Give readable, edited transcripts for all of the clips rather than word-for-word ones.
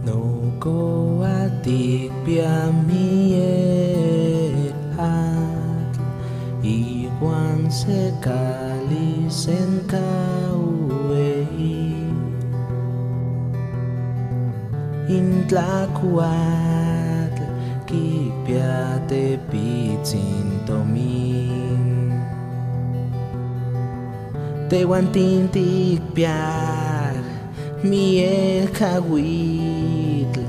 No ko atik piamiet at iwan sekali sen kauei intlakuat kikpiate pitzin tomin tehuan tintikpiat miek kawitl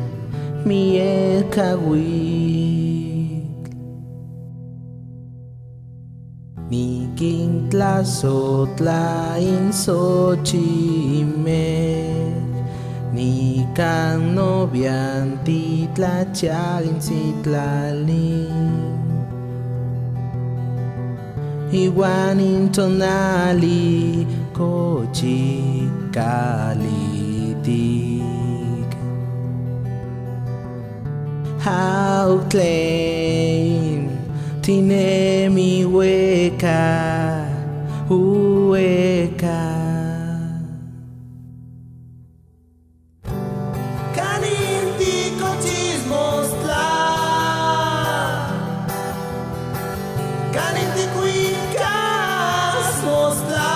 nikintlasotla insochimek nikan novian titlachialin sitlalin iwan intonali kochikalitik Hautlein tinemi hueca Kaninti kochismostla Kaninti kuikasmostla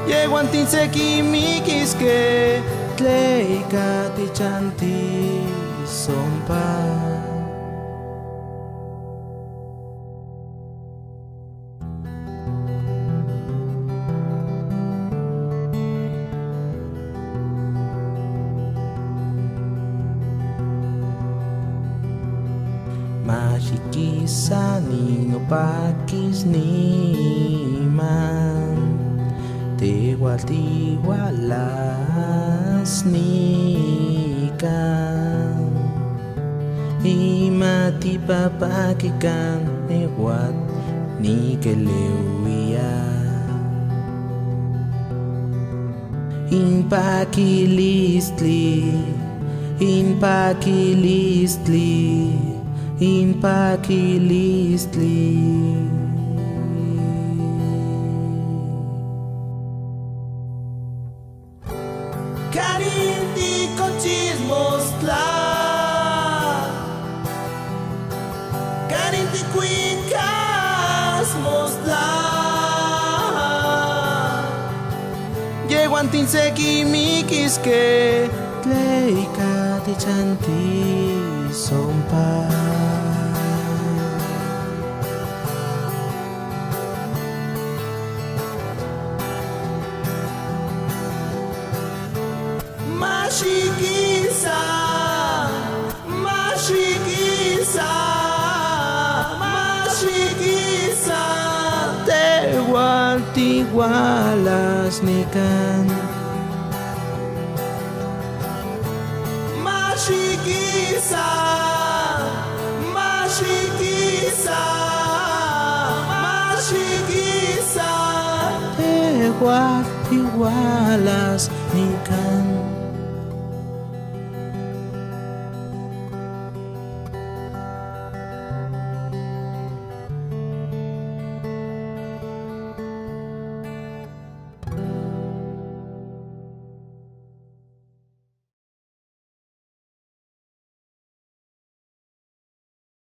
Yeguan tinsekimikiske Tleika tichanti sompa Mashikisa niño pakis niman Tehualtihualas nikan Imati papakikan Ewat nikeleuia Inpakilistli Kaninti kochismostla Kaninti kuikasmostla Yeguan tinsekimikiske Tleika tichanti sompa Mashikisa Tehualtihualas nikan Mashikisa Tehualtihualas nikan